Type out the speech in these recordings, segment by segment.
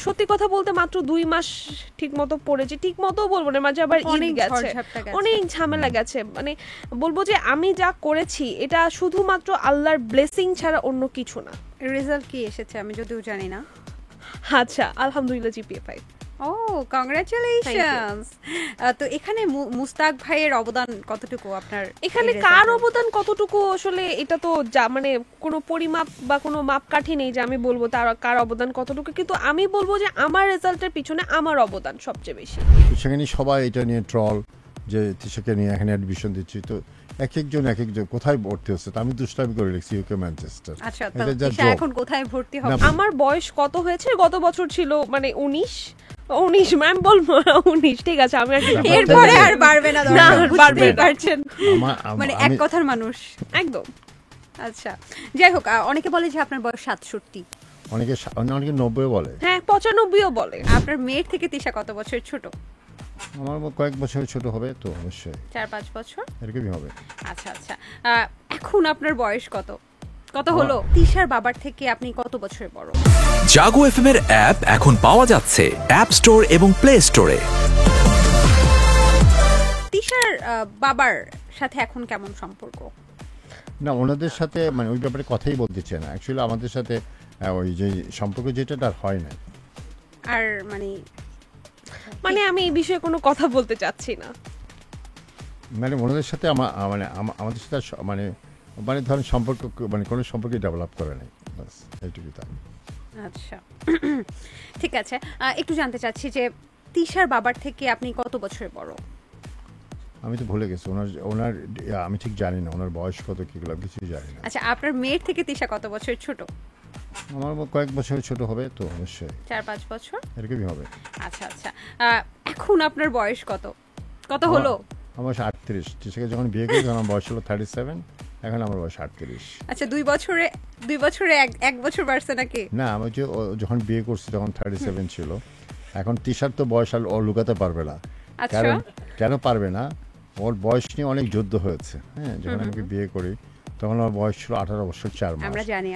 সত্যি কথা বলতে মাত্র 2 মাস ঠিক মতো পড়েছি, ঠিক মতো বলবো না, মাঝে আবার ঈদ গেছে, অনেক ঝামেলা গেছে। মানে বলবো যে আমি যা করেছি এটা শুধুমাত্র আল্লাহর ব্লেসিং ছাড়া অন্য কিছু না। রেজাল্ট কি এসেছে আমি যদিও জানি না। আচ্ছা, আলহামদুলিল্লাহ জিপিএ 5। ও কংগ্রাচুলেশনস। তো এখানে মুস্তাক ভাইয়ের অবদান কতটুকু আপনার? এখানে কার অবদান কতটুকু আসলে এটা তো মানে কোনো পরিমাপ বা কোনো মাপকাঠি নেই যে আমি বলবো তার কার অবদান কতটুকু, কিন্তু আমি বলবো যে আমার রেজাল্টের পিছনে আমার অবদান সবচেয়ে বেশি। সেখানে সবাই এটা নিয়ে ট্রল যে তিশাকে নিয়ে এখানে অ্যাডমিশন দিচ্ছি, তো এক একজন কোথায় ভর্তি হচ্ছে, আমি দুষ্টামি করে লিখছি ইউকে ম্যানচেস্টার। আচ্ছা, তিশা এখন কোথায় ভর্তি হবে? আমার বয়স কত হয়েছে, গত বছর ছিল মানে 19 ম্যাম বলবো 19, ঠিক আছে আমি এরপরে আর বাড়বে না, বাড়বে পারছেন মানে এক কথার মানুষ একদম। আচ্ছা, যাই হোক, অনেকে বলে যে আপনার বয়স 67, অনেকে 90 বলে, হ্যাঁ 95ও বলে। আপনার মেয়ের থেকে তিশা কত বছর ছোট? আমার কয়েক বছর ছোট হবে, তো অবশ্যই 4-5 বছর এরকমই হবে। আচ্ছা আচ্ছা, এখন আপনার বয়স কত হলো? তিশার বাবার থেকে আপনি কত বছরের বড়? জাগো এফএম এর অ্যাপ এখন পাওয়া যাচ্ছে অ্যাপ স্টোর এবং প্লে স্টোরে। তিশার বাবার সাথে এখন কেমন সম্পর্ক? না, ওনাদের সাথে মানে ওই ব্যাপারে কথাই বলতে চাই না অ্যাকচুয়ালি। আমাদের সাথে ওই যে সম্পর্ক যেটা তার হয় না, আর মানে আমি এই বিষয়ে কোনো কথা বলতে চাচ্ছি না। মানে ওনাদের সাথে আমাদের সাথে মানে ধরেন সম্পর্ক মানে কোনো সম্পর্কে ডেভেলপ করে নাই, বাস এইটুকুই। আচ্ছা ঠিক আছে, একটু জানতে চাচ্ছি যে তিশার বাবার থেকে আপনি কত বছরের বড়? আমি তো ভুলে গেছি ওনার আমি ঠিক জানি না ওনার বয়স কত, কিগুলো কিছুই জানি না। আচ্ছা, আপনার মেয়ের থেকে তিশা কত বছরের ছোট? আমার কয়েক বছর ছোট হবে, তো অবশ্যই 4-5 বছর এরকমই হবে। আচ্ছা আচ্ছা, এখন আপনার বয়স কত হলো? আমার 38। তিশাকে যখন বিয়ে করি তখন আমার বয়স হলো 37, এখন আমার বয়স 38। আচ্ছা, 2 বছরে এক বছর বাড়ছে নাকি? না, আমি যখন বিয়ে করছি তখন 37 ছিল। এখন তিশার তো বয়স আর ও লুকাতে পারবে না। কারণ কেন পারবে না, ওর বয়স নিয়ে অনেক যুদ্ধ হয়েছে। হ্যাঁ, যখন আমাকে বিয়ে করি তখন ওর বয়স ছিল 18 বছর 4 মাস। আমরা জানি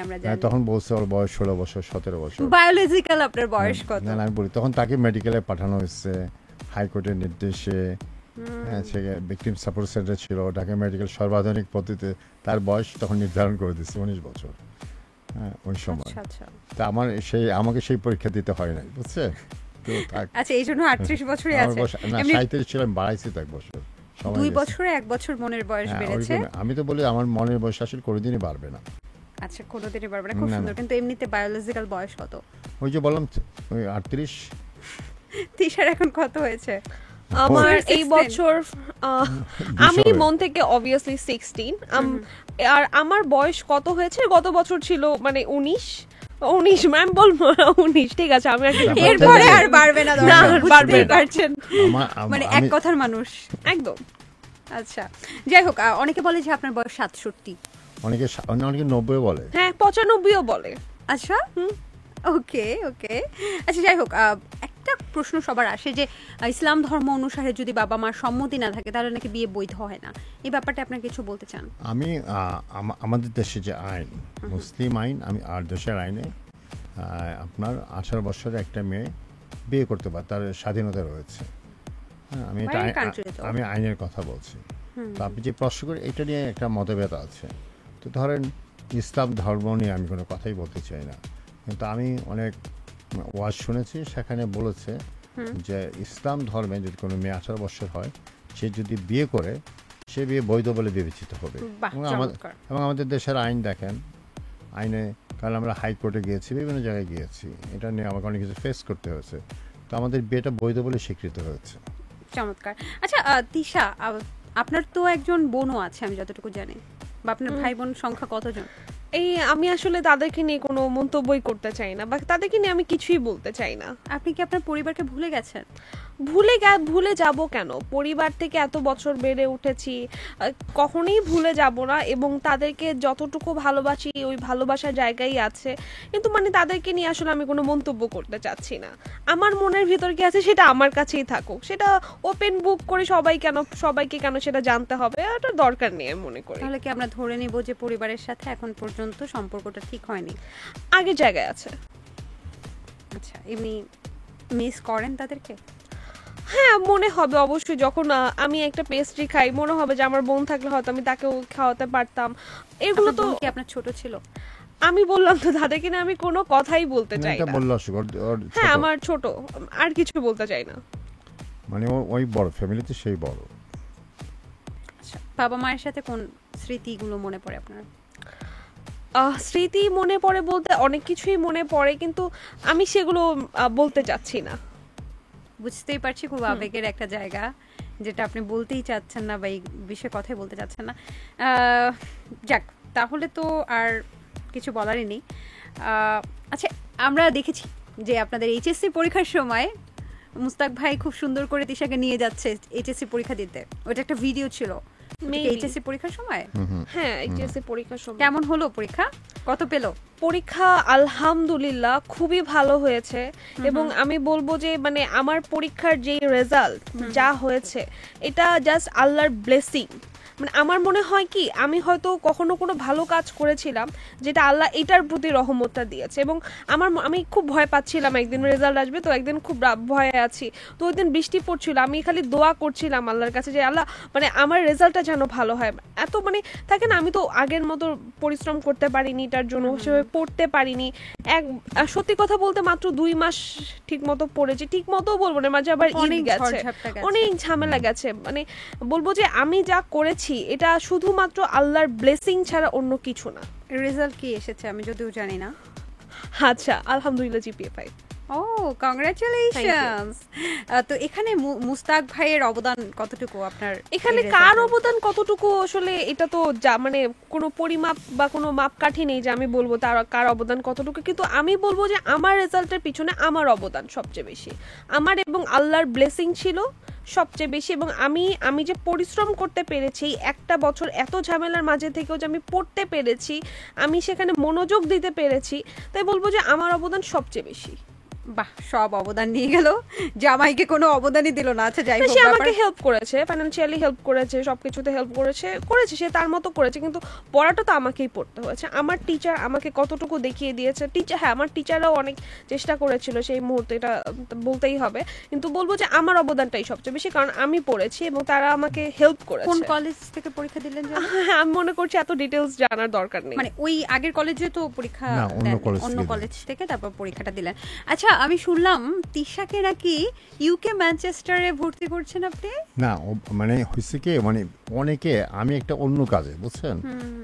তখন বলছে ওর বয়স 16 বছর 17 বছর। বায়োলজিক্যাল আপনার বয়স কত? না, আমি বলি তখন তাকে মেডিকেলে পাঠানো হয়েছে হাইকোর্টের নির্দেশে। হ্যাঁ, সে ভিকটিম সাপোর্ট সেন্টার ছিল, ঢাকা মেডিকেল সর্বাধুনিক পদ্ধতিতে তার বয়স তখন নির্ধারণ করে দিচ্ছে 19 বছর। হ্যাঁ, ওই সময় তা আমাকে সেই পরীক্ষা দিতে হয় নাই, বুঝছে? আচ্ছা, এই জন্য 38 বছরই আছে। না, 37 ছিল, আমি বাড়াইছি তো 1 বছর। 2 বছরে 1 বছর মনের বয়স বেড়েছে। আমি তো বলি আমার মনের বয়স আসলে কোনোদিনই বাড়বে না। আচ্ছা, কোনোদিনই বাড়বে না, খুব সুন্দর। কিন্তু এমনিতে বায়োলজিক্যাল বয়স কত? ওই যে বললাম, ওই 38। তিশার এখন কত হয়েছে? আমার এই বছর আমি মন থেকে অবভিয়াসলি 16, আর আমার বয়স কত হয়েছে, গত বছর ছিল মানে 19 ম্যাম বলবো 19, ঠিক আছে আমি এরপরে আর বাড়বে না, বাড়বে পারছেন মানে এক কথার মানুষ একদম। আচ্ছা, যাই হোক, অনেকে বলে যে আপনার বয়স 67, অনেকে 90 বলে, হ্যাঁ 95ও বলে। আচ্ছা, ওকে। আচ্ছা, যাই হোক, একটা প্রশ্ন সবার আসে যে ইসলাম ধর্ম অনুসারে যদি বাবা মার সম্মতি না থাকে তাহলে নাকি বিয়ে বৈধ হয় না। এই ব্যাপারটা আপনার কিছু বলতে চান? আমি আমাদের দেশে যে আইন, মুসলিম আইন, আর দেশের আইনে আপনার 18 বছরের একটা মেয়ে বিয়ে করতে পারে, তার স্বাধীনতা রয়েছে। হ্যাঁ, আমি আইনের কথা বলছি। তো আপনি যে প্রশ্ন করে এটা নিয়ে একটা মতভেদ আছে। তো ধরেন ইসলাম ধর্ম নিয়ে আমি কোনো কথাই বলতে চাই না, কিন্তু আমি অনেক ওয়াজ শুনেছি, সেখানে বলেছে যে ইসলাম ধর্মে যদি কোনো মেয়ে 18 বছর হয়, সে যদি বিয়ে করে সে বিয়ে বৈধ বলে বিবেচিত হবে। এবং আমাদের দেশের আইন দেখেন, আইনে, কারণ আমরা হাইকোর্টে গিয়েছি, বিভিন্ন জায়গায় গিয়েছি, এটা নিয়ে আমাকে অনেক কিছু ফেস করতে হয়েছে, তো আমাদের বিয়েটা বৈধ বলে স্বীকৃত হয়েছে। চমৎকার। আচ্ছা তিশা, আপনার তো একজন বোনও আছে আমি যতটুকু জানি, বা আপনার ভাই বোন সংখ্যা কতজন? আমি আসলে তাদেরকে নিয়ে কোনো মন্তব্যই করতে চাই না, বা তাদেরকে নিয়ে আমি কিছুই বলতে চাই না। আপনি কি আপনার পরিবারকে ভুলে গেছেন? ভুলে যাব কেন? পরিবার থেকে এত বছর বেড়ে উঠেছি, কখনোই ভুলে যাব না, এবং তাদেরকে যতটুকু ভালোবাসি ওই ভালোবাসার জায়গায় আছে, কিন্তু মানে তাদেরকে নিয়ে আসলে আমি কোনো মন্তব্য করতে চাচ্ছি না। আমার মনের ভিতর কি আছে সেটা আমার কাছেই থাকুক, সেটা ওপেন বুক করে সবাইকে কেন সেটা জানতে হবে, এটা দরকার নেই আমি মনে করি। তাহলে কি আমরা ধরে নেব যে পরিবারের সাথে এখন পর্যন্ত সম্পর্কটা ঠিক হয়নি, আগের জায়গায় আছে? আচ্ছা, আচ্ছা, এমনি মিস করেন তাদেরকে? হ্যাঁ, মনে হবে অবশ্যই। যখন আমি একটা পেস্ট্রি খাই, মনে হবে যে আমার বোন থাকলে হয়তো আমি তাকেও খাওয়াতে পারতাম। এগুলো তো কি আপনার ছোট ছিল? আমি বললাম তো তাদেরকে না আমি কোনো কথাই বলতে চাই এটা না। বললো ওর হ্যাঁ, ছোট। আমার ছোট, আর কিছু বলতে চাই না। মানে ওই বড় ফ্যামিলিতে সেই বড়। আচ্ছা, বাবা মায়ের সাথে কোন স্মৃতিগুলো মনে পড়ে আপনার? স্মৃতি মনে পড়ে বলতে অনেক কিছুই মনে পড়ে, কিন্তু আমি সেগুলো বলতে চাচ্ছি না। বুঝতেই পারছি খুব আবেগের একটা জায়গা, যেটা আপনি বলতেই চাচ্ছেন না বা এই বিষয়ে কথাই বলতে চাচ্ছেন না। যাক, তাহলে তো আর কিছু বলারই নেই। আচ্ছা, আমরা দেখেছি যে আপনাদের এইচএসসি পরীক্ষার সময় মুস্তাক ভাই খুব সুন্দর করে তিশাকে নিয়ে যাচ্ছে এইচএসসি পরীক্ষা দিতে, ওটা একটা ভিডিও ছিল। এইচএসসি পরীক্ষার সময়? হ্যাঁ, এইচএসসি পরীক্ষার সময়। কেমন হলো পরীক্ষা? কত পেলো? পরীক্ষা আলহামদুলিল্লাহ খুবই ভালো হয়েছে, এবং আমি বলবো যে মানে আমার পরীক্ষার যে রেজাল্ট যা হয়েছে এটা জাস্ট আল্লাহর ব্লেসিং। মানে আমার মনে হয় কি আমি হয়তো কখনো কোনো ভালো কাজ করেছিলাম যেটা আল্লাহ এটার প্রতি রহমতটা দিয়েছে, এবং আমি খুব ভয় পাচ্ছিলাম একদিন রেজাল্ট আসবে, তো একদিন খুব ভয়ে আছি। তো ওই দিন বৃষ্টি পড়ছিল, আমি খালি দোয়া করছিলাম আল্লাহর কাছে যে আল্লাহ মানে আমার রেজাল্টটা যেন ভালো হয়। এত মানে থাকে না, আমি তো আগের মতো পরিশ্রম করতে পারিনি, তার জন্য সেভাবে পড়তে পারিনি। সত্যি কথা বলতে মাত্র 2 মাস ঠিক মতো পড়েছি, ঠিক মতো বলবো না, মাঝে আবার ঈদ গেছে, অনেক ঝামেলা গেছে। মানে বলবো যে আমি যা করেছি এটা শুধুমাত্র আল্লাহর ব্লেসিং ছাড়া অন্য কিছু না। রেজাল্ট কি এসেছে আমি যদিও জানি না। আচ্ছা, আলহামদুলিল্লাহ জিপিএ 5। ও, কংগ্রাচুলেশনস। তো এখানে মুস্তাক ভাইয়ের অবদান কতটুকু আপনার? এখানে কার অবদান কতটুকু আসলে এটা তো মানে কোনো পরিমাপ বা কোনো মাপকাঠি নেই যে আমি বলবো তার কার অবদান কতটুকু, কিন্তু আমি বলবো যে আমার রেজাল্টের পিছনে আমার অবদান সবচেয়ে বেশি, আমার এবং আল্লাহর ব্লেসিং ছিল সবচেয়ে বেশি। এবং আমি যে পরিশ্রম করতে পেরেছি একটা বছর এত ঝামেলার মাঝে থেকেও যে আমি পড়তে পেরেছি, আমি সেখানে মনোযোগ দিতে পেরেছি, তাই বলবো যে আমার অবদান সবচেয়ে বেশি। বাহ, সব অবদান নিয়ে গেল, জামাইকে কোনো অবদানই দিল না। আচ্ছা, যাই হোক, সে আমাকে হেল্প করেছে, ফাইনান্সিয়ালি হেল্প করেছে, সবকিছুতে হেল্প করেছে সে তার মতো করেছে, কিন্তু পড়াটা তো আমাকেই পড়তে হয়েছে। আমার টিচার আমাকে কতটুকু দেখিয়ে দিয়েছে, হ্যাঁ আমার টিচাররাও অনেক চেষ্টা করেছিল সেই মুহূর্তে, এটা বলতেই হবে, কিন্তু বলবো যে আমার অবদানটাই সবচেয়ে বেশি, কারণ আমি পড়েছি এবং তারা আমাকে হেল্প করেছে। কোন কলেজ থেকে পরীক্ষা দিলেন? আমি মনে করছি এত ডিটেইলস জানার দরকার নেই। মানে ওই আগের কলেজে তো পরীক্ষা অন্য কলেজ থেকে তারপর পরীক্ষাটা দিলেন। আচ্ছা, আমি শুনলাম তিশাকে নাকি ইউকে ম্যানচেস্টারে ভর্তি করছেন আপনি? না, মানে হয়েছে কি, মানে অনেকে, আমি একটা অন্য কাজে, বুঝছেন,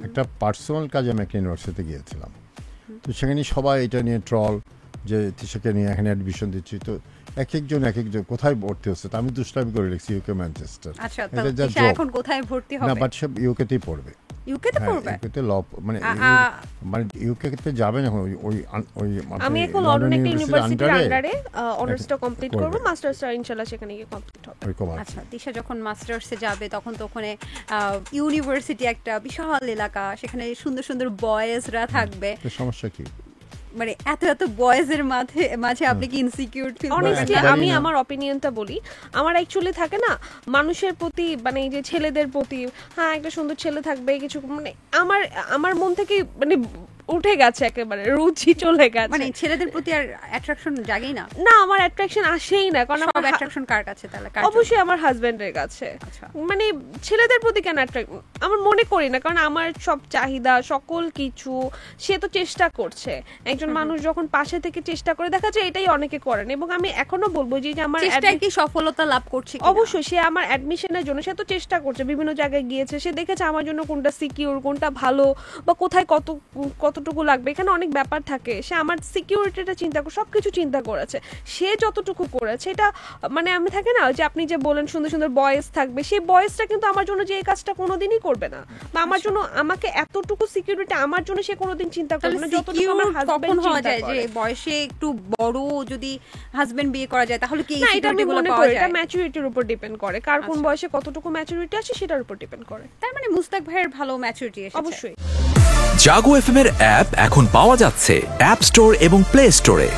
একটা পার্সোনাল কাজে আমি একটা ইউনিভার্সিটিতে গিয়েছিলাম, তো সেখানে সবাই এটা নিয়ে ট্রল যে তিশাকে নিয়ে এখানে অ্যাডমিশন দিচ্ছি, তো এক একজন কোথায় ভর্তি হচ্ছে, তো আমি দুষ্টামি করে লিখছি ইউকে ম্যানচেস্টার। আচ্ছা, তিশা এখন কোথায় ভর্তি হবে? না, বাট সব ইউকেতেই পড়বে। ইউকেতে পড়বে? ইউকেতে ল, মানে ইউকেতে যাবে না। ওই আমি এখন লন্ডন একটা ইউনিভার্সিটির আন্ডারে অনার্সটা কমপ্লিট করব, মাস্টার্সটা ইনশাআল্লাহ সেখানে গিয়ে কমপ্লিট হবে। আচ্ছা, তিশা যখন মাস্টার্সে যাবে তখন তো ওখানে ইউনিভার্সিটি একটা বিশাল এলাকা, সেখানে সুন্দর সুন্দর বয়েজরা থাকবে, সমস্যা কি? মানে এত এত বয়েজের মাঝে আপনি কি ইনসিকিউর ফিল করেন? অনেস্টলি আমি আমার অপিনিয়নটা বলি, আমার অ্যাকচুয়ালি থাকে না মানুষের প্রতি, মানে এই যে ছেলেদের প্রতি, হ্যাঁ একটা সুন্দর ছেলে থাকবে কিছু, মানে আমার মন থেকে মানে উঠে গেছে, একেবারে রুচি চলে গেছে, মানে ছেলেদের প্রতি আর অ্যাট্রাকশন জাগেই না। না, আমার অ্যাট্রাকশন আসেই না, কারণ আমার অ্যাট্রাকশন কার কাছে তাহলে? অবশ্যই আমার হাজবেন্ডের কাছে। মানে ছেলেদের প্রতি কেন অ্যাট্রাক্ট আমার মনে করি না, কারণ আমার সব চাহিদা সকল কিছু সে তো চেষ্টা করছে। একজন মানুষ যখন পাশে থেকে চেষ্টা করে, দেখা যায় এটাই অনেকে করেন, এবং আমি এখনো বলবো যে আমার চেষ্টায় কি সফলতা লাভ করছে? অবশ্যই সে আমার অ্যাডমিশনের জন্য সে তো চেষ্টা করছে, বিভিন্ন জায়গায় গিয়েছে, সে দেখেছে আমার জন্য কোনটা সিকিউর, কোনটা ভালো, বা কোথায় কতটুকু লাগবে, এখানে অনেক ব্যাপার থাকে, সে আমার সিকিউরিটিটা চিন্তা করে সবকিছু চিন্তা করেছে। সে যতটুকু করেছে এটা মানে আমি থাকে না যে আপনি যে বলেন সুন্দর সুন্দর বয়েস থাকবে, সেই বয়েসটা কিন্তু আমার জন্য যে এই কাজটা কোনোদিনই করবে না, বা আমার জন্য আমাকে এতটুকু সিকিউরিটি আমার জন্য সে কোনোদিন চিন্তা করবে না যতটুকু আমার হাজবেন্ড চিন্তা করে। যে বয়সে একটু বড় যদি হাজবেন্ড বিয়ে করা যায় তাহলে কি না, এটা আমি মনে করি এটা ম্যাচুরিটির উপর ডিপেন্ড করে, কার কোন বয়সে কতটুকু ম্যাচুরিটি আছে সেটার উপর ডিপেন্ড করে। তার মানে মুস্তাক ভাইয়ের ভালো ম্যাচুরিটি এসেছে। অবশ্যই। জাগো এফএম এর অ্যাপ এখন পাওয়া যাচ্ছে অ্যাপ স্টোর এবং প্লে স্টোরে।